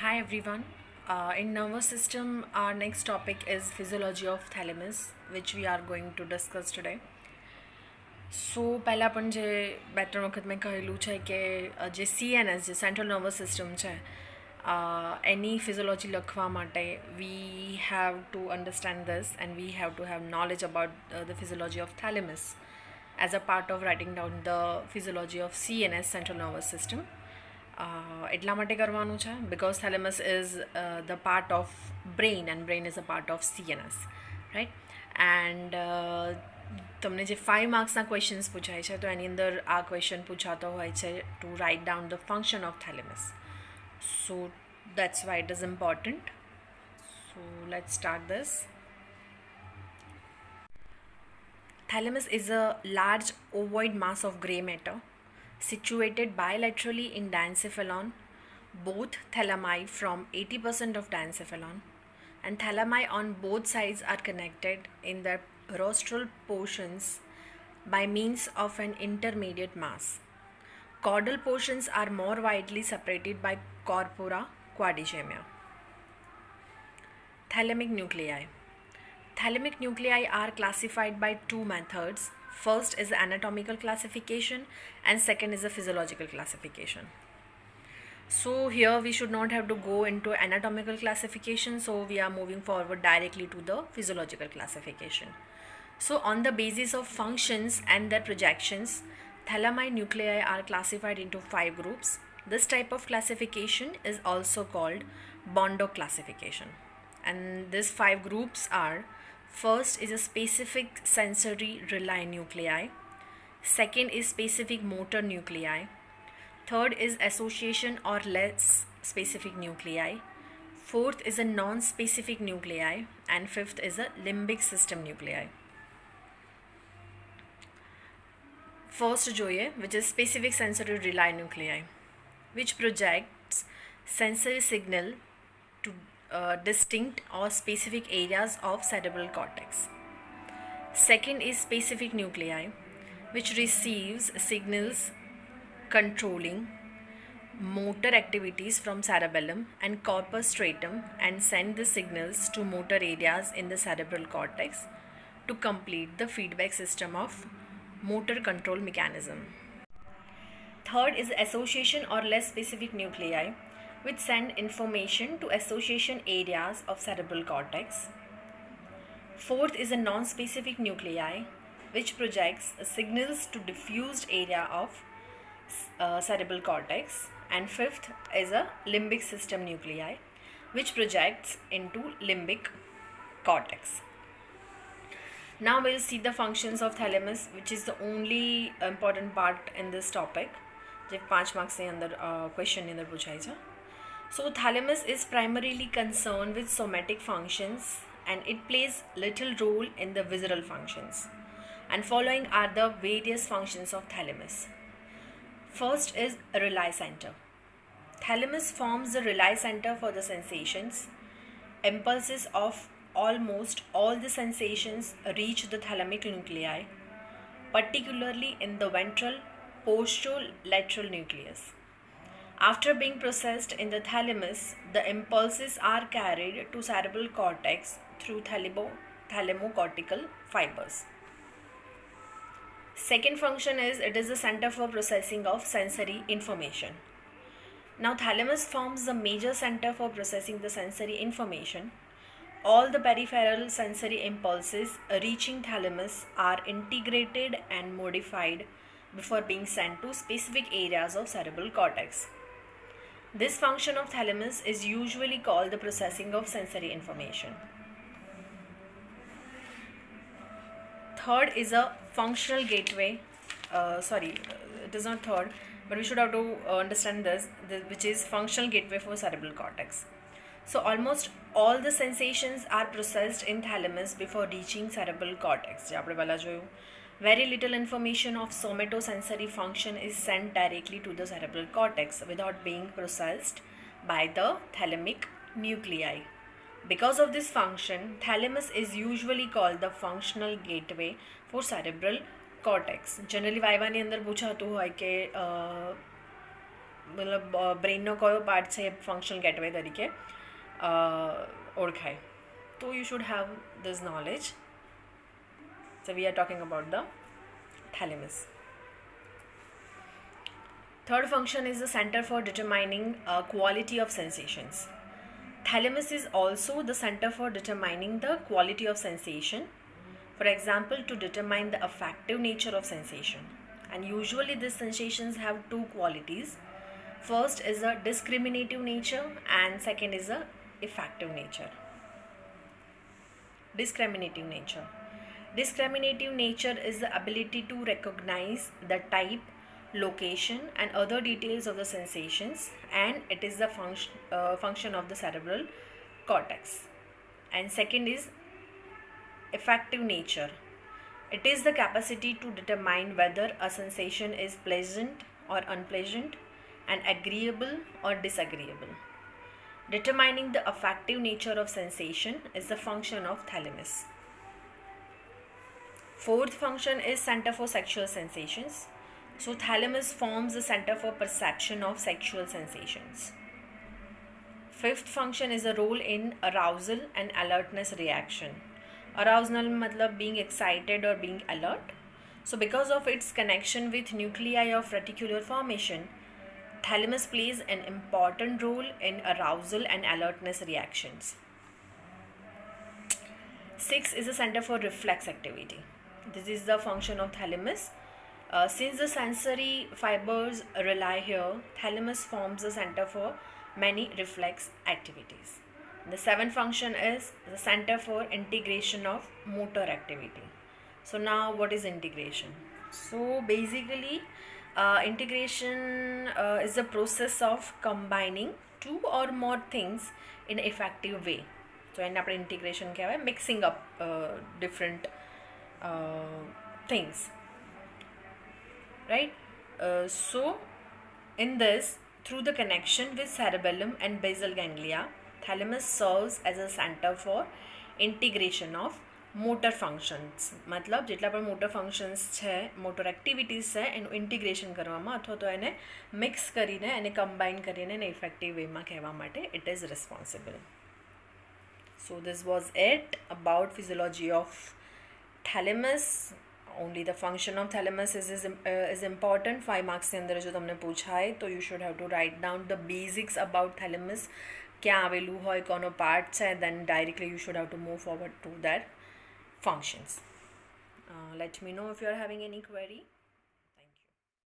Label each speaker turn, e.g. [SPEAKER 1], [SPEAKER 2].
[SPEAKER 1] Hi everyone. In nervous system, our next topic is physiology of thalamus, which we are going to discuss today. સો પહેલાં પણ જે બે ત્રણ વખત મેં કહેલું છે કે જે CNS જે સેન્ટ્રલ નર્વસ સિસ્ટમ છે એની ફિઝિયોલોજી લખવા માટે we have to understand this and we have to have knowledge about the physiology of thalamus as a part of writing down the physiology of CNS central nervous system. એટલા માટે કરવાનું છે because thalamus is the part of brain and brain is a part of CNS, right? And તમને જે 5 માર્ક્સના questions પૂછાય છે તો એની અંદર આ ક્વેશ્ચન પૂછાતો હોય છે to write down the function of thalamus. So that's why it is important. So let's start this. Thalamus is a large ovoid mass of grey matter situated bilaterally in diencephalon, both thalami from 80% of diencephalon, and thalami on both sides are connected in their rostral portions by means of an intermediate mass. Caudal portions are more widely separated by corpora quadrigemia. Thalamic nuclei. Thalamic nuclei are classified by two methods. First is anatomical classification and second is a physiological classification. So here we should not have to go into anatomical classification, so we are moving forward directly to the physiological classification. So on the basis of functions and their projections, thalami nuclei are classified into 5 groups. This type of classification is also called Bondo classification. And these 5 groups are: first is a specific sensory relay nuclei. Second is specific motor nuclei. Third is association or less specific nuclei. Fourth is a non-specific nuclei. And fifth is a limbic system nuclei. First જોઈએ, which is specific sensory relay nuclei, which projects sensory signal to distinct or specific areas of cerebral cortex. Second is specific nuclei, which receives signals controlling motor activities from cerebellum and corpus stratum and send the signals to motor areas in the cerebral cortex to complete the feedback system of motor control mechanism. Third is association or less specific nuclei, which send information to association areas of cerebral cortex. Fourth is a non-specific nuclei, which projects signals to diffused area of cerebral cortex. And fifth is a limbic system nuclei, which projects into limbic cortex. Now we'll see the functions of thalamus, which is the only important part in this topic. જે 5 માર્ક્સની અંદર ક્વેશ્ચનની અંદર પૂછાય છે. So thalamus is primarily concerned with somatic functions and it plays little role in the visceral functions. And following are the various functions of thalamus. First is relay center. Thalamus forms the relay center for the sensations. Impulses of almost all the sensations reach the thalamic nuclei, particularly in the ventral posterolateral nucleus. After being processed in the thalamus, the impulses are carried to cerebral cortex through thalamocortical fibers. Second function is it is the center for processing of sensory information. Now thalamus forms the major center for processing the sensory information. All the peripheral sensory impulses reaching thalamus are integrated and modified before being sent to specific areas of cerebral cortex. This function of thalamus is usually called the processing of sensory information. Third is a functional gateway. It is not third, but we should have to understand this, which is functional gateway for cerebral cortex. So almost all the sensations are processed in thalamus before reaching cerebral cortex. જે આપણે પહેલાં જોયું, very little information of somatosensory function is sent directly to the cerebral cortex without being processed by the thalamic nuclei. Because of this function, thalamus is usually called the functional gateway for cerebral cortex. Generally વાયવાની અંદર પૂછાતું હોય કે મતલબ બ્રેઇનનો કયો part છે એ functional gateway તરીકે ઓળખાય. તો you should have this knowledge. So we are talking about the thalamus. Third function is the center for determining quality of sensations. Thalamus is also the center for determining the quality of sensation. For example, to determine the affective nature of sensation. And usually these sensations have two qualities. First is a discriminative nature and second is a effective nature. Discriminative nature. Discriminative nature is the ability to recognize the type, location and other details of the sensations, and it is the function of the cerebral cortex. And second is effective nature. It is the capacity to determine whether a sensation is pleasant or unpleasant and agreeable or disagreeable. Determining the affective nature of sensation is the function of thalamus. Fourth function is center for sexual sensations. So thalamus forms the center for perception of sexual sensations. Fifth function is a role in arousal and alertness reaction. Arousal matlab being excited or being alert. So because of its connection with nuclei of reticular formation, thalamus plays an important role in arousal and alertness reactions. 6 is a center for reflex activity. This is the function of thalamus. Since the sensory fibers rely here, thalamus forms the center for many reflex activities. The seventh function is the center for integration of motor activity. So now what is integration? So basically integration is the process of combining two or more things in an effective way. So એને આપણે integration કહેવાય, mixing up different things, right? So in this, through the connection with cerebellum and basal ganglia, thalamus serves as a center for integration of motor functions. मतलब જેટલા પણ motor functions છે, motor activities છે, એનું integration કરવામાં અથવા તો એને mix કરીને એને combine કરીને એને effective way માં કહેવા માટે it is responsible. So this was it about physiology of thalamus. Only the function of thalamus is important. 5 marks के अंदर जो तुमने पूछा है, तो you should have to write down the basics about thalamus, क्या आवेलू है, कोनो parts है, then directly you should have to move forward to that functions. Let me know if you are having any query.